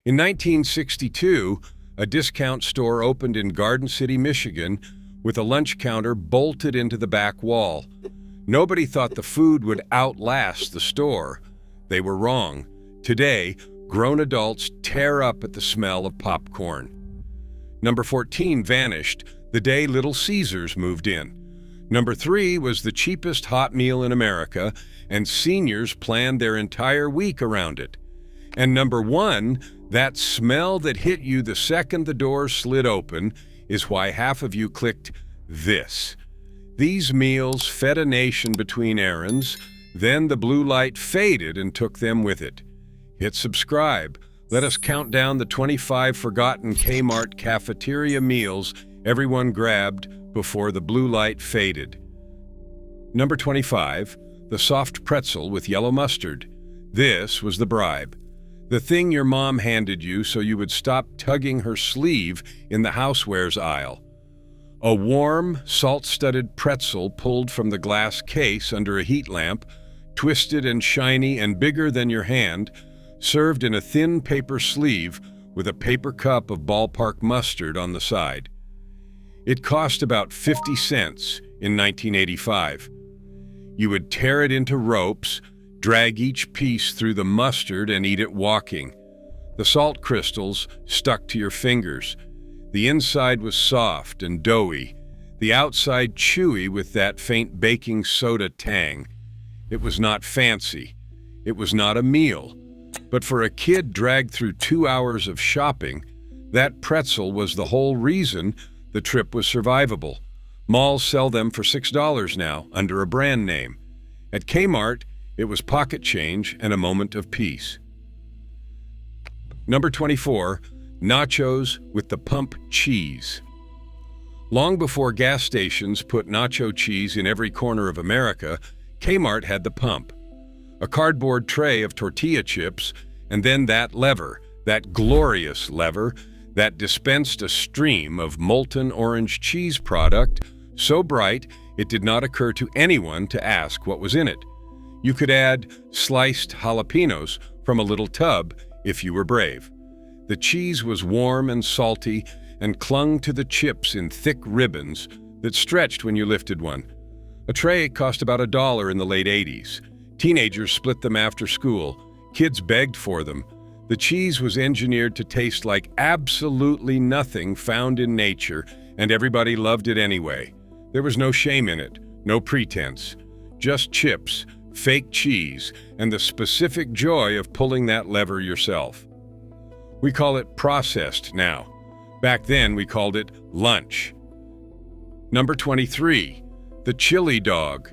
In 1962, a discount store opened in Garden City, Michigan, with a lunch counter bolted into the back wall. Nobody thought the food would outlast the store. They were wrong. Today, grown adults tear up at the smell of popcorn. Number 14 vanished the day Little Caesars moved in. Number 3 was the cheapest hot meal in America, and seniors planned their entire week around it. And number 1, that smell that hit you the second the door slid open, is why half of you clicked this. These meals fed a nation between errands, then the blue light faded and took them with it. Hit subscribe. Let us count down the 25 forgotten Kmart cafeteria meals everyone grabbed before the blue light faded. Number 25, the soft pretzel with yellow mustard. This was the bribe. The thing your mom handed you so you would stop tugging her sleeve in the housewares aisle. A warm, salt-studded pretzel pulled from the glass case under a heat lamp, twisted and shiny and bigger than your hand, served in a thin paper sleeve with a paper cup of ballpark mustard on the side. It cost about 50 cents in 1985. You would tear it into ropes, drag each piece through the mustard and eat it walking. The salt crystals stuck to your fingers. The inside was soft and doughy, the outside chewy with that faint baking soda tang. It was not fancy. It was not a meal. But for a kid dragged through 2 hours of shopping, that pretzel was the whole reason the trip was survivable. Malls sell them for $6 now, under a brand name. At Kmart, it was pocket change and a moment of peace. Number 24, nachos with the pump cheese. Long before gas stations put nacho cheese in every corner of America, Kmart had the pump. A cardboard tray of tortilla chips, and then that lever, that glorious lever, that dispensed a stream of molten orange cheese product so bright it did not occur to anyone to ask what was in it. You could add sliced jalapenos from a little tub if you were brave. The cheese was warm and salty and clung to the chips in thick ribbons that stretched when you lifted one. A tray cost about $1 in the late 80s. Teenagers split them after school. Kids begged for them. The cheese was engineered to taste like absolutely nothing found in nature, and everybody loved it anyway. There was no shame in it, no pretense. Just chips, fake cheese, and the specific joy of pulling that lever yourself. We call it processed now. Back then, we called it lunch. Number 23, the chili dog.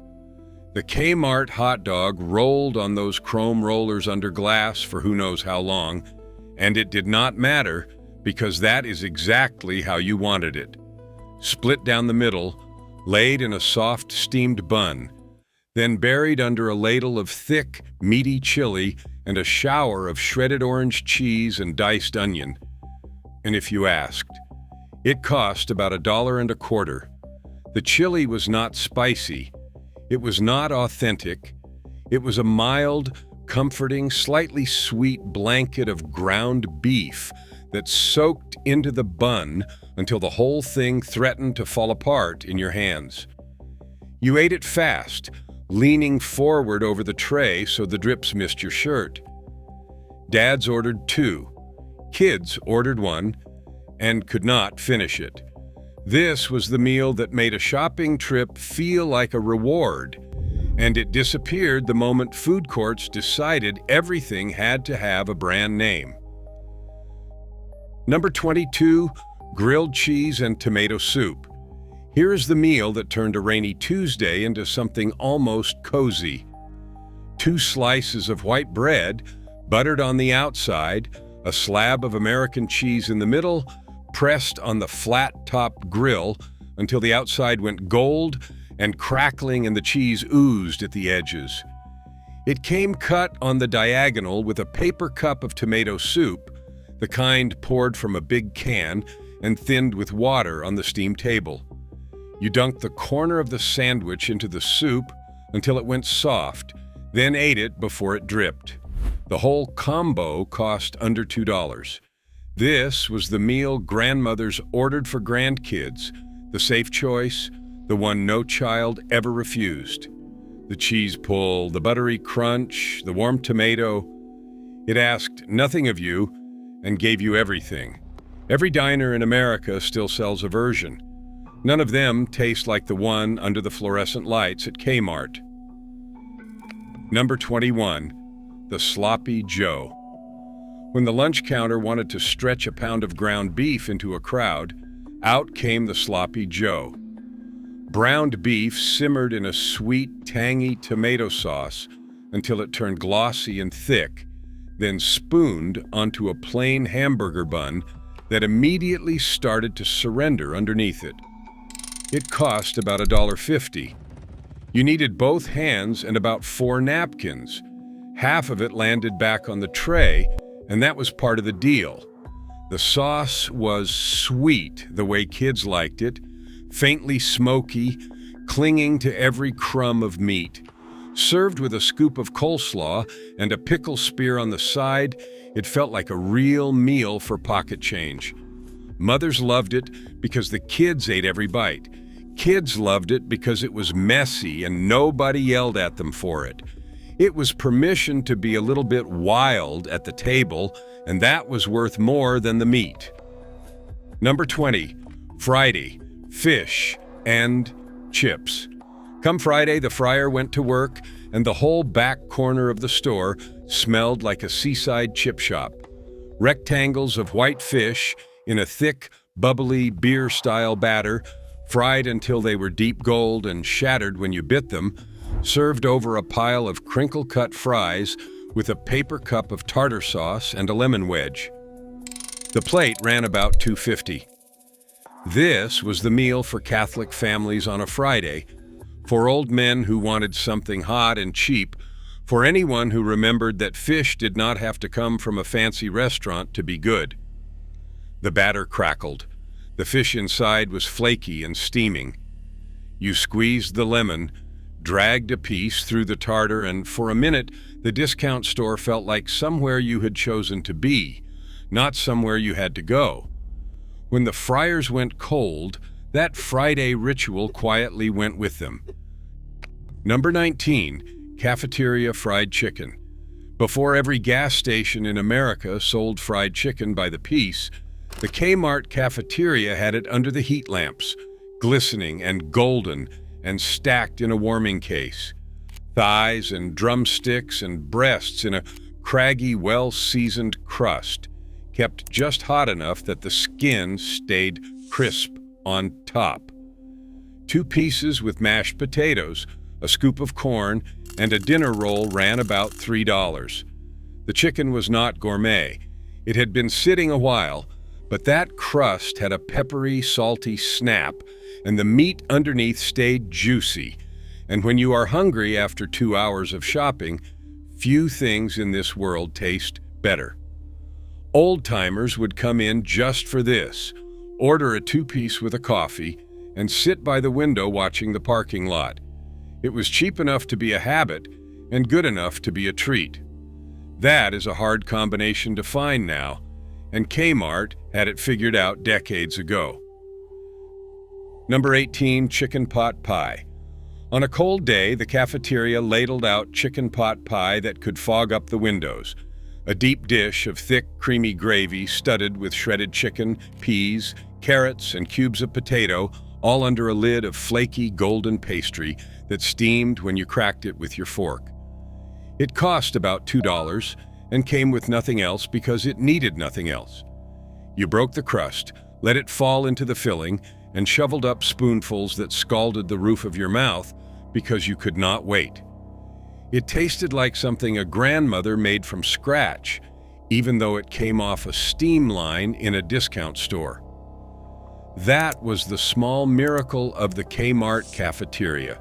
The Kmart hot dog rolled on those chrome rollers under glass for who knows how long, and it did not matter because that is exactly how you wanted it. Split down the middle, laid in a soft steamed bun, then buried under a ladle of thick, meaty chili and a shower of shredded orange cheese and diced onion. And if you asked, it cost about $1.25. The chili was not spicy. It was not authentic. It was a mild, comforting, slightly sweet blanket of ground beef that soaked into the bun until the whole thing threatened to fall apart in your hands. You ate it fast, leaning forward over the tray so the drips missed your shirt. Dads ordered 2. Kids ordered 1 and could not finish it. This was the meal that made a shopping trip feel like a reward, and it disappeared the moment food courts decided everything had to have a brand name. Number 22, grilled cheese and tomato soup. Here is the meal that turned a rainy Tuesday into something almost cozy. 2 slices of white bread, buttered on the outside, a slab of American cheese in the middle, pressed on the flat-topped grill until the outside went gold and crackling and the cheese oozed at the edges. It came cut on the diagonal with a paper cup of tomato soup, the kind poured from a big can and thinned with water on the steam table. You dunked the corner of the sandwich into the soup until it went soft, then ate it before it dripped. The whole combo cost under $2. This was the meal grandmothers ordered for grandkids, the safe choice, the one no child ever refused. The cheese pull, the buttery crunch, the warm tomato. It asked nothing of you and gave you everything. Every diner in America still sells a version. None of them taste like the one under the fluorescent lights at Kmart. Number 21, the Sloppy Joe. When the lunch counter wanted to stretch a pound of ground beef into a crowd, out came the Sloppy Joe. Browned beef simmered in a sweet, tangy tomato sauce until it turned glossy and thick, then spooned onto a plain hamburger bun that immediately started to surrender underneath it. It cost about $1.50. You needed both hands and about 4 napkins. Half of it landed back on the tray, and that was part of the deal. The sauce was sweet the way kids liked it, faintly smoky, clinging to every crumb of meat. Served with a scoop of coleslaw and a pickle spear on the side, it felt like a real meal for pocket change. Mothers loved it because the kids ate every bite. Kids loved it because it was messy and nobody yelled at them for it. It was permission to be a little bit wild at the table, and that was worth more than the meat. Number 20, Friday, fish and chips. Come Friday, the fryer went to work, and the whole back corner of the store smelled like a seaside chip shop. Rectangles of white fish in a thick, bubbly beer-style batter, fried until they were deep gold and shattered when you bit them, served over a pile of crinkle-cut fries with a paper cup of tartar sauce and a lemon wedge. The plate ran about $2.50. This was the meal for Catholic families on a Friday, for old men who wanted something hot and cheap, for anyone who remembered that fish did not have to come from a fancy restaurant to be good. The batter crackled. The fish inside was flaky and steaming. You squeezed the lemon, dragged a piece through the tartar, and for a minute, the discount store felt like somewhere you had chosen to be, not somewhere you had to go. When the fryers went cold, that Friday ritual quietly went with them. Number 19, Cafeteria fried chicken. Before every gas station in America sold fried chicken by the piece, the Kmart cafeteria had it under the heat lamps, glistening and golden and stacked in a warming case. Thighs and drumsticks and breasts in a craggy, well-seasoned crust, kept just hot enough that the skin stayed crisp on top. 2 pieces with mashed potatoes, a scoop of corn, and a dinner roll ran about $3. The chicken was not gourmet. It had been sitting a while, but that crust had a peppery, salty snap, and the meat underneath stayed juicy. And when you are hungry after 2 hours of shopping, few things in this world taste better. Old-timers would come in just for this, order a 2-piece with a coffee, and sit by the window watching the parking lot. It was cheap enough to be a habit and good enough to be a treat. That is a hard combination to find now, and Kmart had it figured out decades ago. Number 18, chicken pot pie. On a cold day, the cafeteria ladled out chicken pot pie that could fog up the windows. A deep dish of thick, creamy gravy studded with shredded chicken, peas, carrots, and cubes of potato, all under a lid of flaky, golden pastry that steamed when you cracked it with your fork. It cost about $2 and came with nothing else because it needed nothing else. You broke the crust, let it fall into the filling, and shoveled up spoonfuls that scalded the roof of your mouth because you could not wait. It tasted like something a grandmother made from scratch, even though it came off a steam line in a discount store. That was the small miracle of the Kmart cafeteria.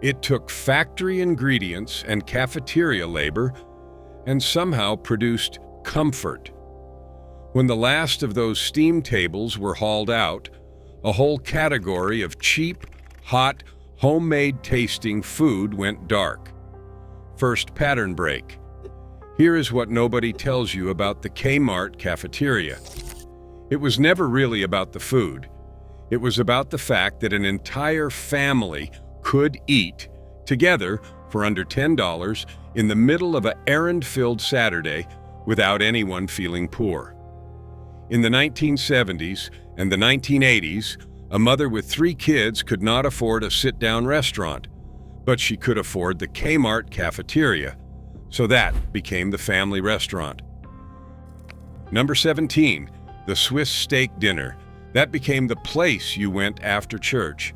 It took factory ingredients and cafeteria labor and somehow produced comfort. When the last of those steam tables were hauled out, a whole category of cheap, hot, homemade tasting food went dark. First pattern break. Here is what nobody tells you about the Kmart cafeteria. It was never really about the food. It was about the fact that an entire family could eat together for under $10 in the middle of an errand-filled Saturday without anyone feeling poor. In the 1970s and the 1980s, a mother with 3 kids could not afford a sit-down restaurant, but she could afford the Kmart cafeteria, so that became the family restaurant. Number 17, the Swiss steak dinner. That became the place you went after church,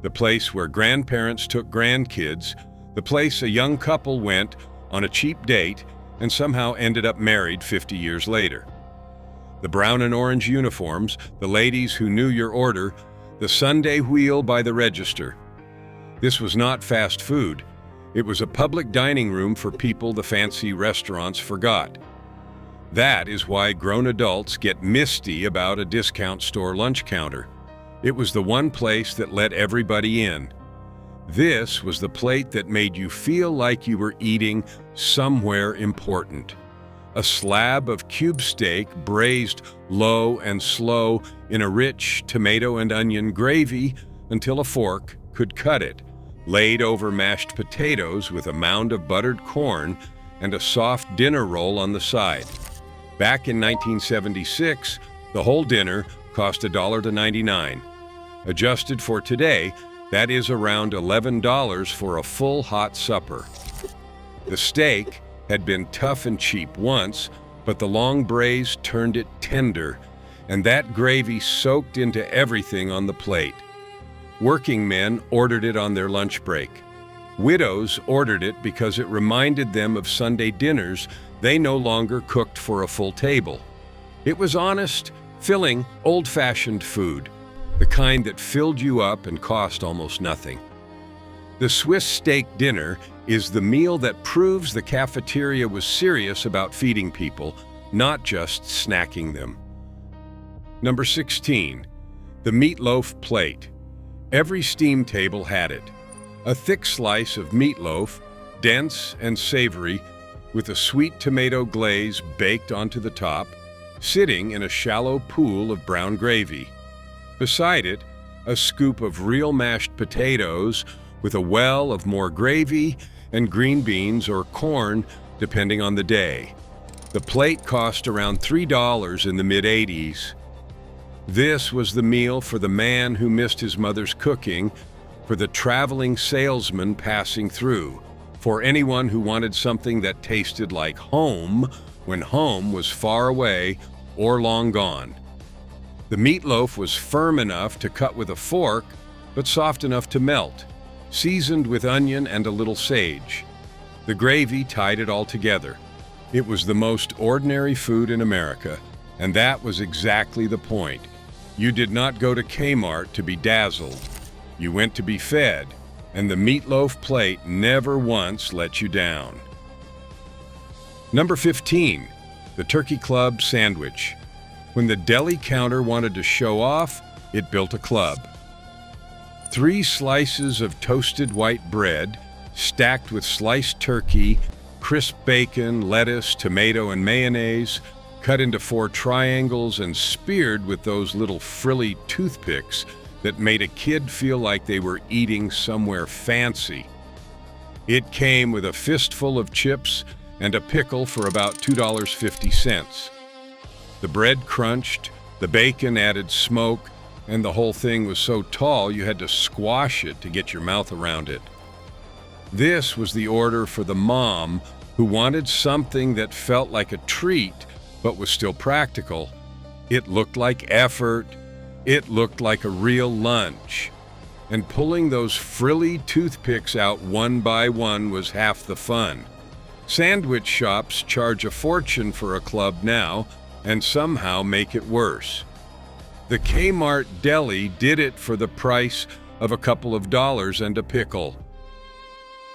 the place where grandparents took grandkids, the place a young couple went on a cheap date and somehow ended up married 50 years later. The brown and orange uniforms, the ladies who knew your order, the Sunday wheel by the register. This was not fast food. It was a public dining room for people the fancy restaurants forgot. That is why grown adults get misty about a discount store lunch counter. It was the one place that let everybody in. This was the plate that made you feel like you were eating somewhere important. A slab of cube steak braised low and slow in a rich tomato and onion gravy until a fork could cut it, laid over mashed potatoes with a mound of buttered corn and a soft dinner roll on the side. Back in 1976, the whole dinner cost $1.99. Adjusted for today, that is around $11 for a full hot supper. The steak had been tough and cheap once, but the long braise turned it tender, and that gravy soaked into everything on the plate. Working men ordered it on their lunch break. Widows ordered it because it reminded them of Sunday dinners they no longer cooked for a full table. It was honest, filling, old-fashioned food, the kind that filled you up and cost almost nothing. The Swiss steak dinner is the meal that proves the cafeteria was serious about feeding people, not just snacking them. Number 16, the meatloaf plate. Every steam table had it. A thick slice of meatloaf, dense and savory, with a sweet tomato glaze baked onto the top, sitting in a shallow pool of brown gravy. Beside it, a scoop of real mashed potatoes with a well of more gravy and green beans or corn, depending on the day. The plate cost around $3 in the mid-'80s. This was the meal for the man who missed his mother's cooking, for the traveling salesman passing through, for anyone who wanted something that tasted like home when home was far away or long gone. The meatloaf was firm enough to cut with a fork, but soft enough to melt, seasoned with onion and a little sage. The gravy tied it all together. It was the most ordinary food in America, and that was exactly the point. You did not go to Kmart to be dazzled. You went to be fed, and the meatloaf plate never once let you down. Number 15, the Turkey Club sandwich. When the deli counter wanted to show off, it built a club. 3 slices of toasted white bread, stacked with sliced turkey, crisp bacon, lettuce, tomato, and mayonnaise, cut into 4 triangles and speared with those little frilly toothpicks that made a kid feel like they were eating somewhere fancy. It came with a fistful of chips and a pickle for about $2.50. The bread crunched, the bacon added smoke, and the whole thing was so tall you had to squash it to get your mouth around it. This was the order for the mom who wanted something that felt like a treat but was still practical. It looked like effort. It looked like a real lunch. And pulling those frilly toothpicks out one by one was half the fun. Sandwich shops charge a fortune for a club now and somehow make it worse. The Kmart Deli did it for the price of a couple of dollars and a pickle.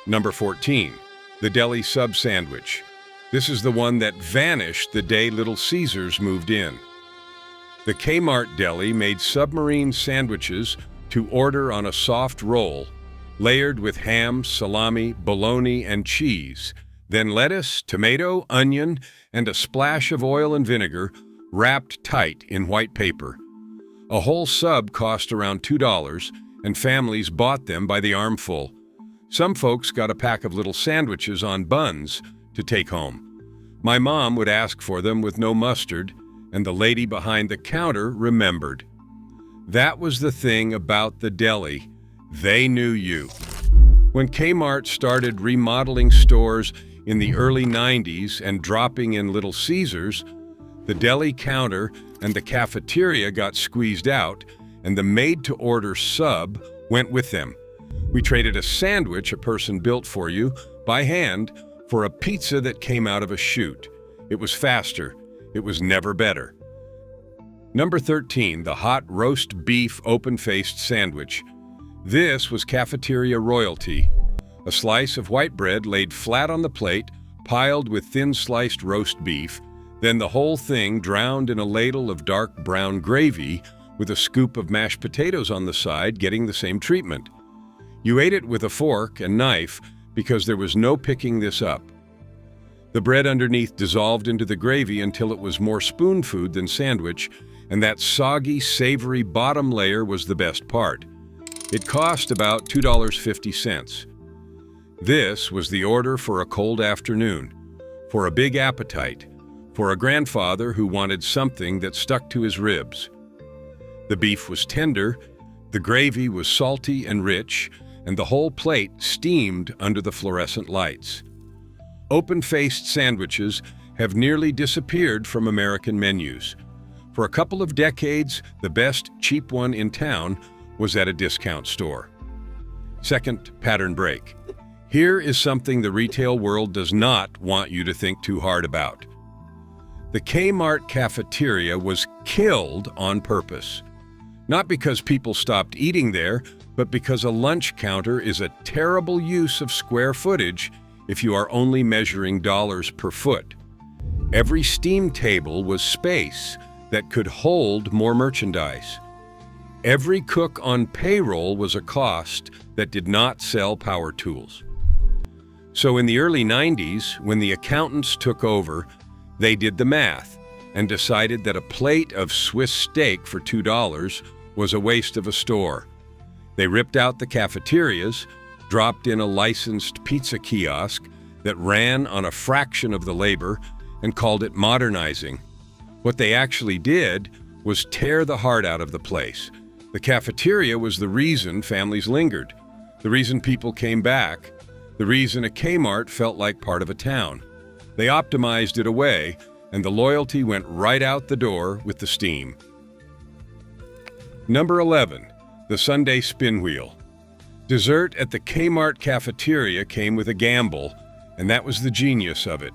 Number 14, the deli sub sandwich. This is the one that vanished the day Little Caesars moved in. The Kmart Deli made submarine sandwiches to order on a soft roll, layered with ham, salami, bologna, and cheese. Then lettuce, tomato, onion, and a splash of oil and vinegar wrapped tight in white paper. A whole sub cost around $2, and families bought them by the armful. Some folks got a pack of little sandwiches on buns to take home. My mom would ask for them with no mustard, and the lady behind the counter remembered. That was the thing about the deli. They knew you. When Kmart started remodeling stores in the early 90s and dropping in Little Caesars, the deli counter and the cafeteria got squeezed out, and the made-to-order sub went with them. We traded a sandwich a person built for you by hand for a pizza that came out of a chute. It was faster. It was never better. Number 13, the hot roast beef open-faced sandwich. This was cafeteria royalty. A slice of white bread laid flat on the plate, piled with thin-sliced roast beef, then the whole thing drowned in a ladle of dark brown gravy with a scoop of mashed potatoes on the side getting the same treatment. You ate it with a fork and knife because there was no picking this up. The bread underneath dissolved into the gravy until it was more spoon food than sandwich, and that soggy, savory bottom layer was the best part. It cost about $2.50. This was the order for a cold afternoon, for a big appetite, for a grandfather who wanted something that stuck to his ribs. The beef was tender, the gravy was salty and rich, and the whole plate steamed under the fluorescent lights. Open-faced sandwiches have nearly disappeared from American menus. For a couple of decades, the best cheap one in town was at a discount store. Second pattern break. Here is something the retail world does not want you to think too hard about. The Kmart cafeteria was killed on purpose. Not because people stopped eating there, but because a lunch counter is a terrible use of square footage if you are only measuring dollars per foot. Every steam table was space that could hold more merchandise. Every cook on payroll was a cost that did not sell power tools. So in the early 90s, when the accountants took over, they did the math and decided that a plate of Swiss steak for $2 was a waste of a store. They ripped out the cafeterias, dropped in a licensed pizza kiosk that ran on a fraction of the labor, and called it modernizing. What they actually did was tear the heart out of the place. The cafeteria was the reason families lingered, the reason people came back, the reason a Kmart felt like part of a town. They optimized it away, and the loyalty went right out the door with the steam. Number 11. The Sunday spin wheel. Dessert at the Kmart cafeteria came with a gamble, and that was the genius of it.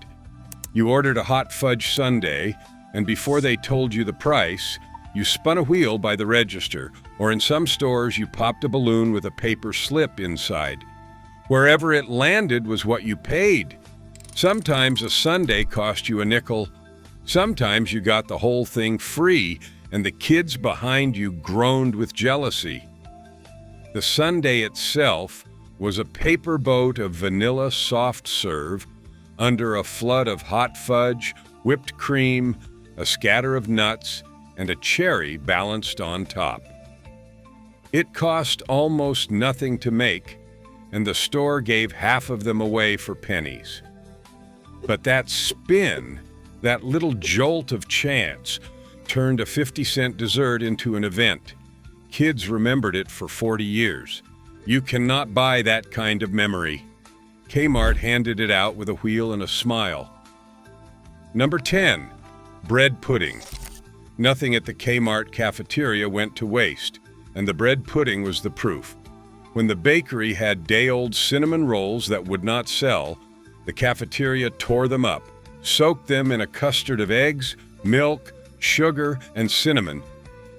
You ordered a hot fudge sundae, and before they told you the price, you spun a wheel by the register, or in some stores you popped a balloon with a paper slip inside. Wherever it landed was what you paid. Sometimes a sundae cost you a nickel. Sometimes you got the whole thing free, and the kids behind you groaned with jealousy. The sundae itself was a paper boat of vanilla soft serve under a flood of hot fudge, whipped cream, a scatter of nuts, and a cherry balanced on top. It cost almost nothing to make, and the store gave half of them away for pennies. But that spin, that little jolt of chance, turned a 50-cent dessert into an event. Kids remembered it for 40 years. You cannot buy that kind of memory. Kmart handed it out with a wheel and a smile. Number 10. Bread pudding. Nothing at the Kmart cafeteria went to waste, and the bread pudding was the proof. When the bakery had day-old cinnamon rolls that would not sell, the cafeteria tore them up, soaked them in a custard of eggs, milk, sugar, and cinnamon,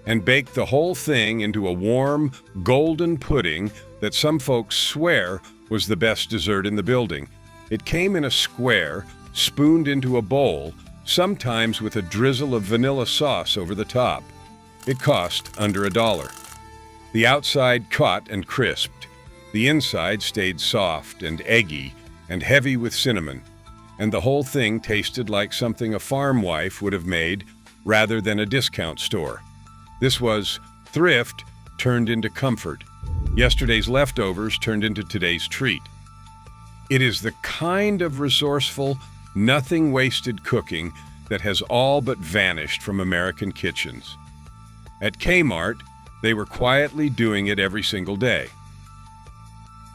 and baked the whole thing into a warm, golden pudding that some folks swear was the best dessert in the building. It came in a square, spooned into a bowl, sometimes with a drizzle of vanilla sauce over the top. It cost under $1. The outside caught and crisped. The inside stayed soft and eggy and heavy with cinnamon. and the whole thing tasted like something a farm wife would have made rather than a discount store. This was thrift turned into comfort. Yesterday's leftovers turned into today's treat. It is the kind of resourceful, nothing-wasted cooking that has all but vanished from American kitchens. At Kmart, they were quietly doing it every single day.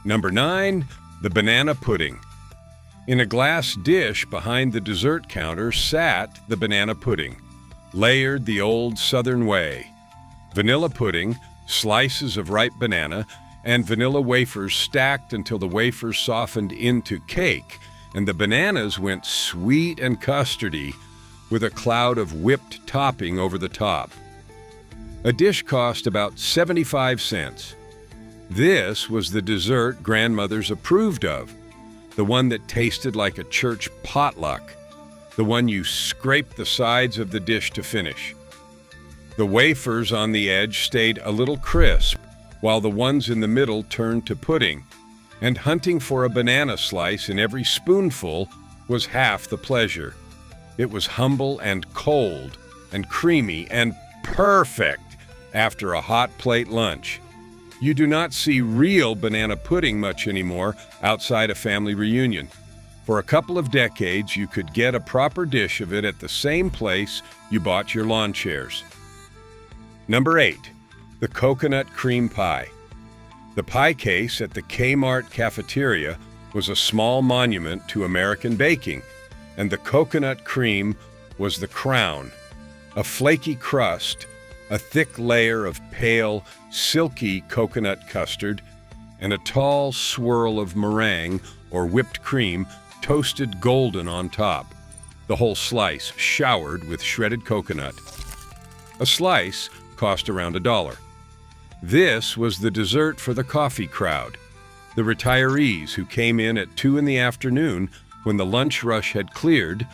Number 9, the banana pudding. In a glass dish behind the dessert counter sat the banana pudding, layered the old Southern way. Vanilla pudding, slices of ripe banana, and vanilla wafers stacked until the wafers softened into cake, and the bananas went sweet and custardy with a cloud of whipped topping over the top. A dish cost about 75 cents. This was the dessert grandmothers approved of, the one that tasted like a church potluck, the one you scraped the sides of the dish to finish. The wafers on the edge stayed a little crisp, while the ones in the middle turned to pudding, and hunting for a banana slice in every spoonful was half the pleasure. It was humble and cold and creamy and perfect after a hot plate lunch. You do not see real banana pudding much anymore outside a family reunion. For a couple of decades, you could get a proper dish of it at the same place you bought your lawn chairs. Number 8, the coconut cream pie. The pie case at the Kmart Cafeteria was a small monument to American baking, and the coconut cream was the crown. A flaky crust, a thick layer of pale, silky coconut custard, and a tall swirl of meringue or whipped cream toasted golden on top, the whole slice showered with shredded coconut. A slice cost around $1. This was the dessert for the coffee crowd, the retirees who came in at 2 in the afternoon when the lunch rush had cleared,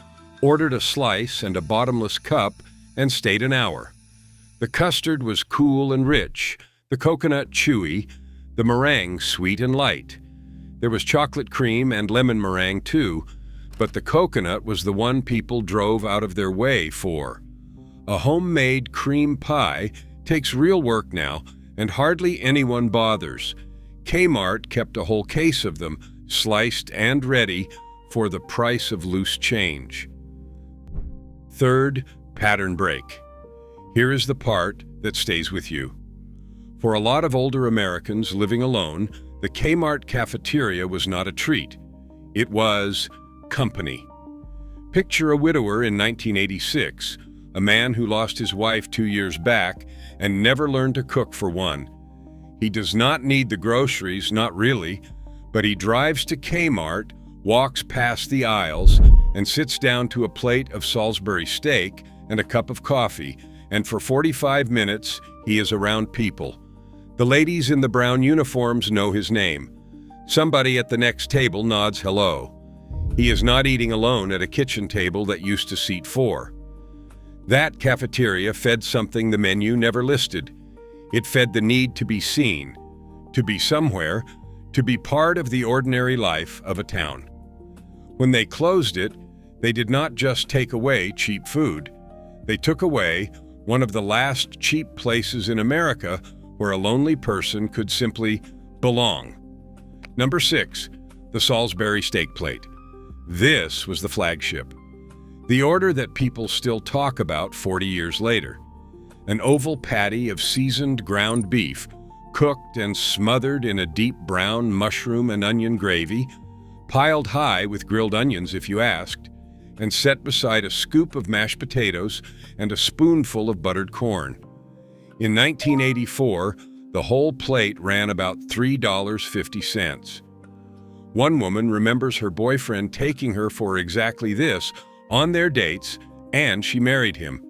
ordered a slice and a bottomless cup, and stayed an hour. The custard was cool and rich, the coconut chewy, the meringue sweet and light. There was chocolate cream and lemon meringue too, but the coconut was the one people drove out of their way for. A homemade cream pie takes real work now, and hardly anyone bothers. Kmart kept a whole case of them, sliced and ready for the price of loose change. Third, pattern break. Here is the part that stays with you. For a lot of older Americans living alone, the Kmart cafeteria was not a treat. It was company. Picture a widower in 1986, a man who lost his wife 2 years back and never learned to cook for one. He does not need the groceries, not really, but he drives to Kmart, walks past the aisles, and sits down to a plate of Salisbury steak and a cup of coffee, and for 45 minutes he is around people. The ladies in the brown uniforms know his name. Somebody at the next table nods hello. He is not eating alone at a kitchen table that used to seat 4. That cafeteria fed something the menu never listed. It fed the need to be seen, to be somewhere, to be part of the ordinary life of a town. When they closed it, they did not just take away cheap food. They took away one of the last cheap places in America where a lonely person could simply belong. Number 6, the Salisbury steak plate. This was the flagship. The order that people still talk about 40 years later. An oval patty of seasoned ground beef, cooked and smothered in a deep brown mushroom and onion gravy, piled high with grilled onions if you asked, and set beside a scoop of mashed potatoes and a spoonful of buttered corn. In 1984, the whole plate ran about $3.50. One woman remembers her boyfriend taking her for exactly this on their dates, and she married him.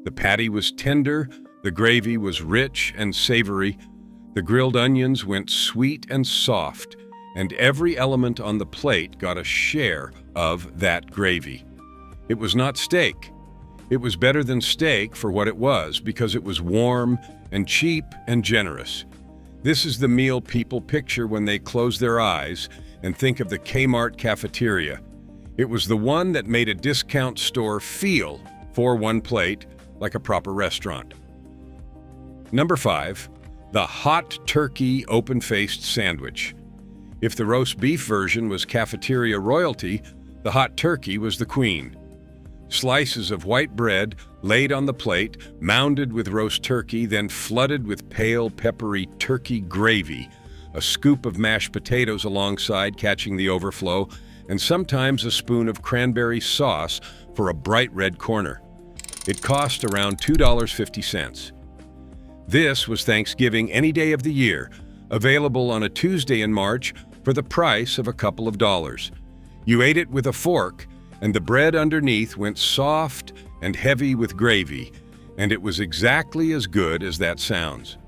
The patty was tender, the gravy was rich and savory, the grilled onions went sweet and soft, and every element on the plate got a share of that gravy. It was not steak. It was better than steak for what it was because it was warm and cheap and generous. This is the meal people picture when they close their eyes and think of the Kmart cafeteria. It was the one that made a discount store feel, for one plate, like a proper restaurant. Number 5, the hot turkey open-faced sandwich. If the roast beef version was cafeteria royalty, the hot turkey was the queen. Slices of white bread laid on the plate, mounded with roast turkey, then flooded with pale, peppery turkey gravy, a scoop of mashed potatoes alongside catching the overflow, and sometimes a spoon of cranberry sauce for a bright red corner. It cost around $2.50. This was Thanksgiving any day of the year, available on a Tuesday in March for the price of a couple of dollars. You ate it with a fork, and the bread underneath went soft and heavy with gravy, and it was exactly as good as that sounds.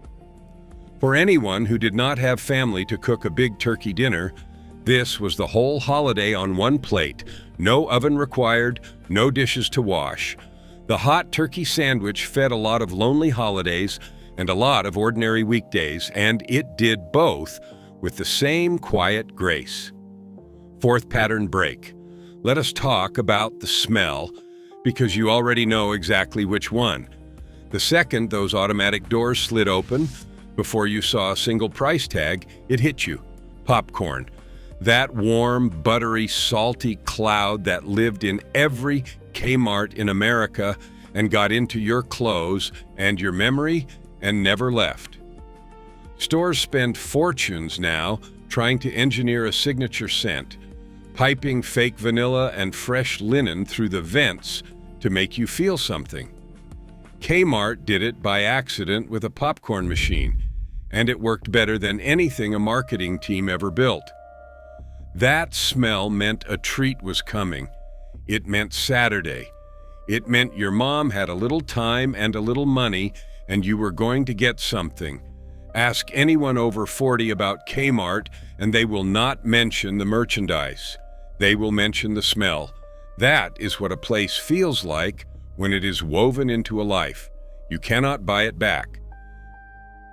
For anyone who did not have family to cook a big turkey dinner, this was the whole holiday on one plate, no oven required, no dishes to wash. The hot turkey sandwich fed a lot of lonely holidays and a lot of ordinary weekdays, and it did both with the same quiet grace. Fourth pattern break. Let us talk about the smell, because you already know exactly which one. The second those automatic doors slid open, before you saw a single price tag, it hit you. Popcorn. That warm, buttery, salty cloud that lived in every Kmart in America and got into your clothes and your memory and never left. Stores spend fortunes now trying to engineer a signature scent, piping fake vanilla and fresh linen through the vents to make you feel something. Kmart did it by accident with a popcorn machine, and it worked better than anything a marketing team ever built. That smell meant a treat was coming. It meant Saturday. It meant your mom had a little time and a little money, and you were going to get something. Ask anyone over 40 about Kmart, and they will not mention the merchandise. They will mention the smell. That is what a place feels like when it is woven into a life. You cannot buy it back.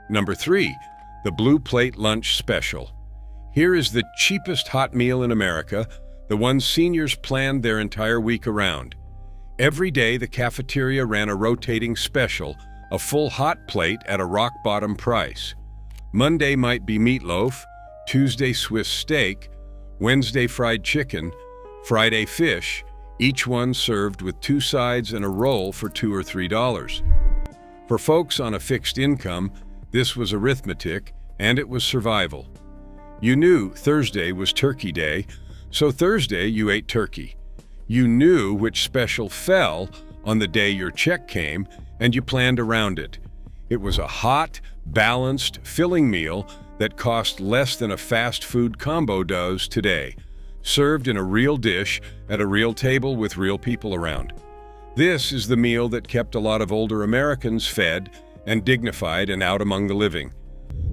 Number 3, the Blue Plate Lunch Special. Here is the cheapest hot meal in America, the one seniors planned their entire week around. Every day, the cafeteria ran a rotating special, a full hot plate at a rock-bottom price. Monday might be meatloaf, Tuesday Swiss steak, Wednesday fried chicken, Friday fish, each one served with 2 sides and a roll for $2 or $3. For folks on a fixed income, this was arithmetic, and it was survival. You knew Thursday was Turkey Day, so Thursday you ate turkey. You knew which special fell on the day your check came, and you planned around it. It was a hot, balanced, filling meal that cost less than a fast food combo does today, served in a real dish at a real table with real people around. This is the meal that kept a lot of older Americans fed and dignified and out among the living.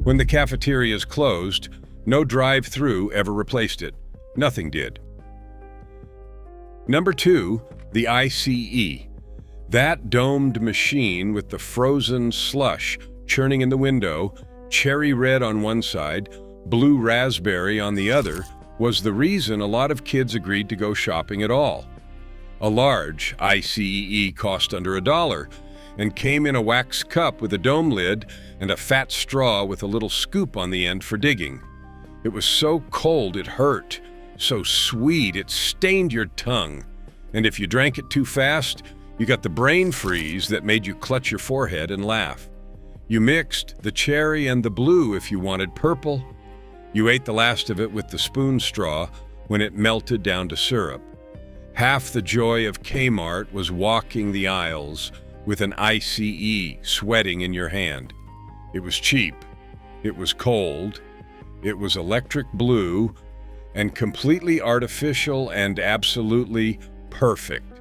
When the cafeterias closed, no drive-through ever replaced it. Nothing did. Number 2, the ICE. That domed machine with the frozen slush churning in the window, cherry red on one side, blue raspberry on the other, was the reason a lot of kids agreed to go shopping at all. A large ICE cost under $1 and came in a wax cup with a dome lid and a fat straw with a little scoop on the end for digging. It was so cold it hurt, so sweet it stained your tongue, and if you drank it too fast, you got the brain freeze that made you clutch your forehead and laugh. You mixed the cherry and the blue if you wanted purple. You ate the last of it with the spoon straw when it melted down to syrup. Half the joy of Kmart was walking the aisles with an ICE sweating in your hand. It was cheap, it was cold, it was electric blue, and completely artificial and absolutely perfect.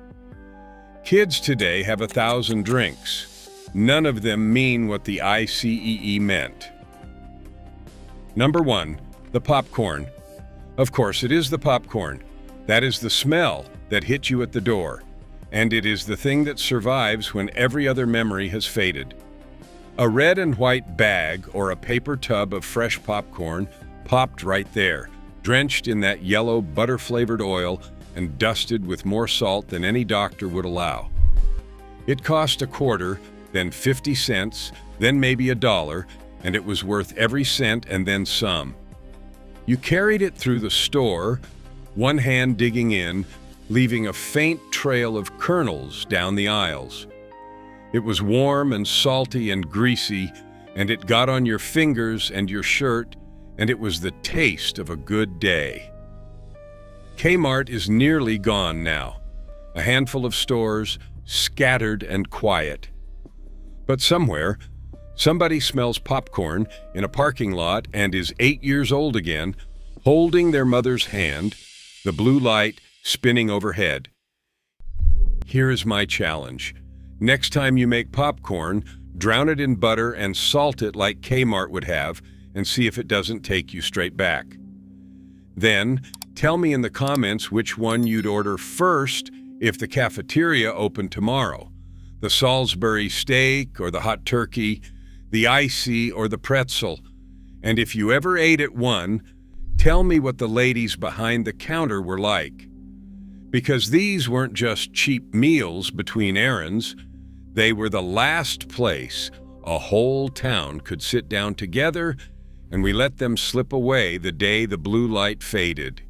Kids today have 1,000 drinks. None of them mean what the ICE meant. Number 1, the popcorn. Of course, it is the popcorn. That is the smell that hit you at the door, and it is the thing that survives when every other memory has faded. A red and white bag or a paper tub of fresh popcorn popped right there, drenched in that yellow butter-flavored oil and dusted with more salt than any doctor would allow. It cost a quarter, then 50 cents, then maybe $1, and it was worth every cent and then some. You carried it through the store, one hand digging in, leaving a faint trail of kernels down the aisles. It was warm and salty and greasy, and it got on your fingers and your shirt, and it was the taste of a good day. Kmart is nearly gone now, a handful of stores, scattered and quiet. But somewhere, somebody smells popcorn in a parking lot and is 8 years old again, holding their mother's hand, the blue light spinning overhead. Here is my challenge. Next time you make popcorn, drown it in butter and salt it like Kmart would have, and see if it doesn't take you straight back. Then, tell me in the comments which one you'd order first if the cafeteria opened tomorrow. The Salisbury steak or the hot turkey, the icy or the pretzel. And if you ever ate at one, tell me what the ladies behind the counter were like. Because these weren't just cheap meals between errands, they were the last place a whole town could sit down together, and we let them slip away the day the blue light faded.